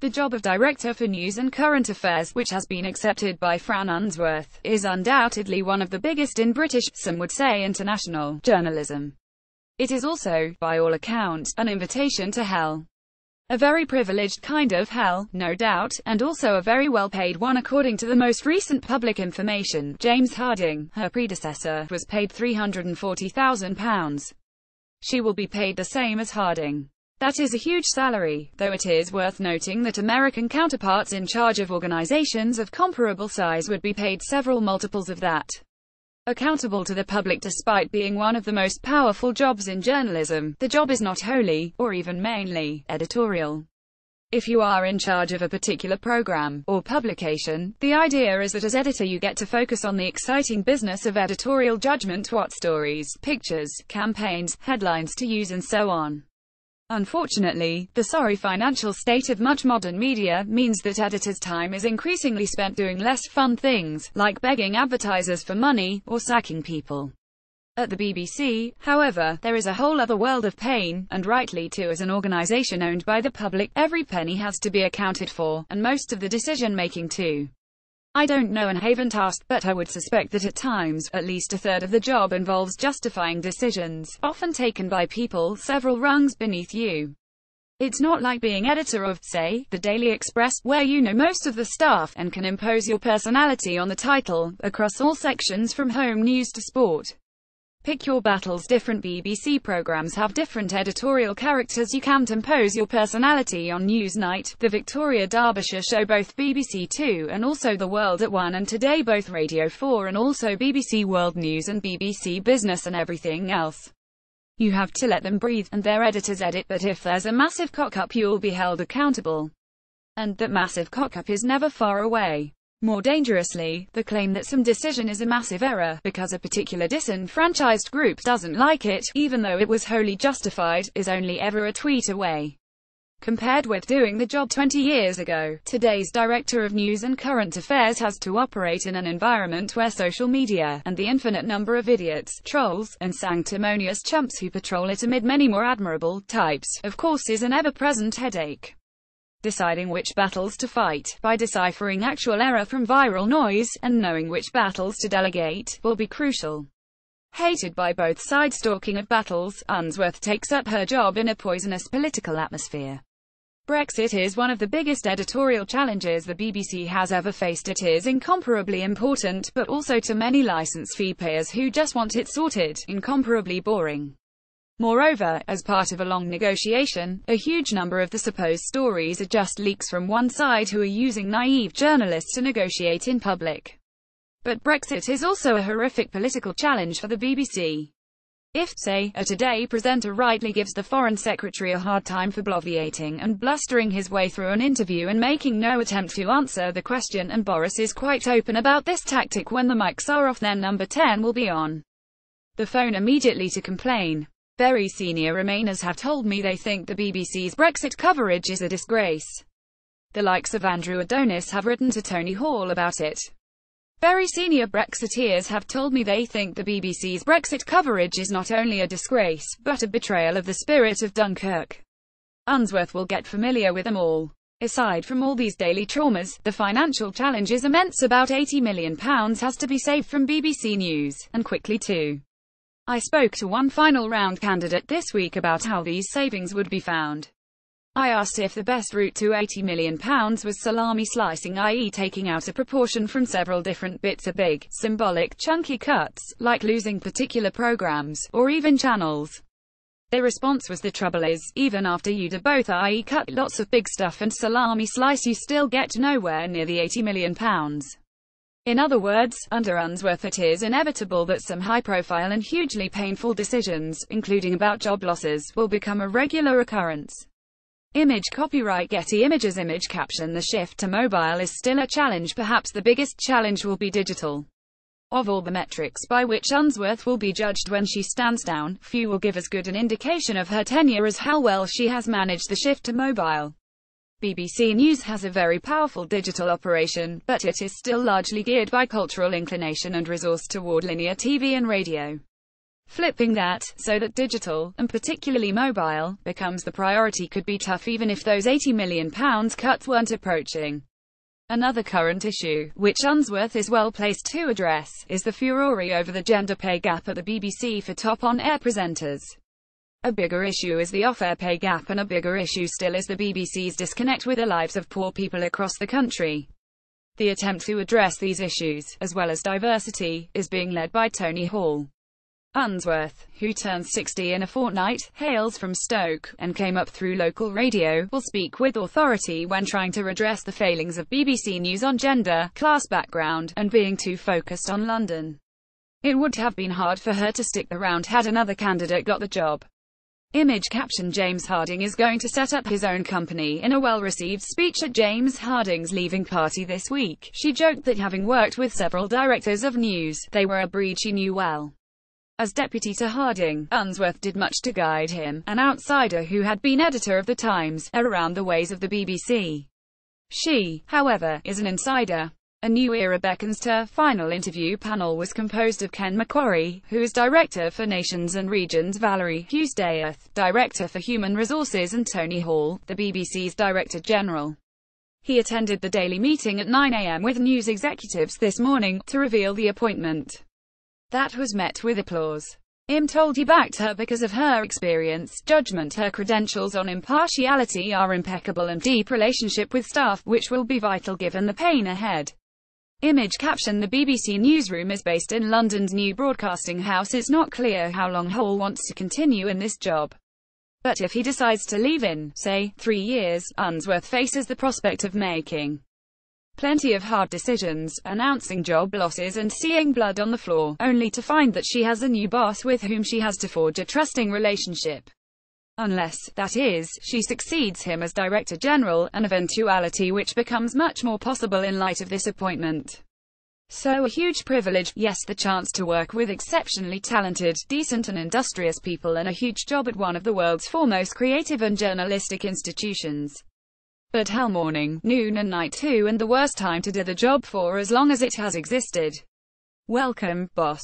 The job of Director for News and Current Affairs, which has been accepted by Fran, Unsworth, is undoubtedly one of the biggest in British, some would say international, journalism. It is also, by all accounts, an invitation to hell. A very privileged kind of hell, no doubt, and also a very well-paid one according to the most recent public information. James Harding, her predecessor, was paid £340,000. She will be paid the same as Harding. That is a huge salary, though it is worth noting that American counterparts in charge of organizations of comparable size would be paid several multiples of that. Accountable to the public despite being one of the most powerful jobs in journalism, the job is not wholly, or even mainly, editorial. If you are in charge of a particular program, or publication, the idea is that as editor you get to focus on the exciting business of editorial judgment, what stories, pictures, campaigns, headlines to use and so on. Unfortunately, the sorry financial state of much modern media means that editors' time is increasingly spent doing less fun things, like begging advertisers for money, or sacking people. At the BBC, however, there is a whole other world of pain, and rightly too. As an organisation owned by the public, every penny has to be accounted for, and most of the decision-making too. I don't know and haven't asked, but I would suspect that at times, at least a third of the job involves justifying decisions, often taken by people several rungs beneath you. It's not like being editor of, say, the Daily Express, where you know most of the staff, and can impose your personality on the title, across all sections from home news to sport. Pick your battles. Different BBC programmes have different editorial characters. You can't impose your personality on Newsnight, the Victoria Derbyshire show, both BBC Two and also The World at 1, and today both Radio 4 and also BBC World News and BBC Business and everything else. You have to let them breathe, and their editors edit, but if there's a massive cock-up you'll be held accountable. And that massive cock-up is never far away. More dangerously, the claim that some decision is a massive error, because a particular disenfranchised group doesn't like it, even though it was wholly justified, is only ever a tweet away. Compared with doing the job 20 years ago, today's Director of News and Current Affairs has to operate in an environment where social media, and the infinite number of idiots, trolls, and sanctimonious chumps who patrol it amid many more admirable types, of course, is an ever-present headache. Deciding which battles to fight, by deciphering actual error from viral noise, and knowing which battles to delegate, will be crucial. Hated by both sides, talking of battles, Unsworth takes up her job in a poisonous political atmosphere. Brexit is one of the biggest editorial challenges the BBC has ever faced. It is incomparably important, but also to many licence fee payers who just want it sorted, incomparably boring. Moreover, as part of a long negotiation, a huge number of the supposed stories are just leaks from one side who are using naive journalists to negotiate in public. But Brexit is also a horrific political challenge for the BBC. If, say, a Today presenter rightly gives the Foreign Secretary a hard time for bloviating and blustering his way through an interview and making no attempt to answer the question, and Boris is quite open about this tactic when the mics are off, then number 10 will be on the phone immediately to complain. Very senior Remainers have told me they think the BBC's Brexit coverage is a disgrace. The likes of Andrew Adonis have written to Tony Hall about it. Very senior Brexiteers have told me they think the BBC's Brexit coverage is not only a disgrace, but a betrayal of the spirit of Dunkirk. Unsworth will get familiar with them all. Aside from all these daily traumas, the financial challenge is immense. About £80 million has to be saved from BBC News, and quickly too. I spoke to one final round candidate this week about how these savings would be found. I asked if the best route to £80 million was salami slicing, i.e. taking out a proportion from several different bits of big, symbolic, chunky cuts, like losing particular programs, or even channels. Their response was, the trouble is, even after you do both, i.e. cut lots of big stuff and salami slice, you still get nowhere near the £80 million. In other words, under Unsworth it is inevitable that some high-profile and hugely painful decisions, including about job losses, will become a regular occurrence. Image copyright Getty Images. Image caption. The shift to mobile is still a challenge. Perhaps the biggest challenge will be digital. Of all the metrics by which Unsworth will be judged when she stands down, few will give as good an indication of her tenure as how well she has managed the shift to mobile. BBC News has a very powerful digital operation, but it is still largely geared by cultural inclination and resource toward linear TV and radio. Flipping that, so that digital, and particularly mobile, becomes the priority could be tough even if those £80 million cuts weren't approaching. Another current issue, which Unsworth is well placed to address, is the furore over the gender pay gap at the BBC for top on-air presenters. A bigger issue is the off-air pay gap, and a bigger issue still is the BBC's disconnect with the lives of poor people across the country. The attempt to address these issues, as well as diversity, is being led by Tony Hall. Unsworth, who turns 60 in a fortnight, hails from Stoke, and came up through local radio, will speak with authority when trying to redress the failings of BBC News on gender, class background, and being too focused on London. It would have been hard for her to stick around had another candidate got the job. Image caption: James Harding is going to set up his own company. In a well-received speech at James Harding's leaving party this week, she joked that having worked with several directors of news, they were a breed she knew well. As deputy to Harding, Unsworth did much to guide him, an outsider who had been editor of The Times, around the ways of the BBC. She, however, is an insider. A new era beckons to her. Final interview panel was composed of Ken Macquarie, who is Director for Nations and Regions, Valerie Hughes-Dayeth, Director for Human Resources, and Tony Hall, the BBC's Director General. He attended the daily meeting at 9 a.m. with news executives this morning, to reveal the appointment. That was met with applause. Im told he backed her because of her experience, judgment, her credentials on impartiality are impeccable, and deep relationship with staff, which will be vital given the pain ahead. Image caption: the BBC newsroom is based in London's new broadcasting house. It's not clear how long Hall wants to continue in this job. But if he decides to leave in, say, 3 years, Unsworth faces the prospect of making plenty of hard decisions, announcing job losses and seeing blood on the floor, only to find that she has a new boss with whom she has to forge a trusting relationship. Unless, that is, she succeeds him as Director General, an eventuality which becomes much more possible in light of this appointment. So a huge privilege, yes, the chance to work with exceptionally talented, decent and industrious people, and a huge job at one of the world's foremost creative and journalistic institutions. But hell, morning, noon and night too, and the worst time to do the job for as long as it has existed. Welcome, boss.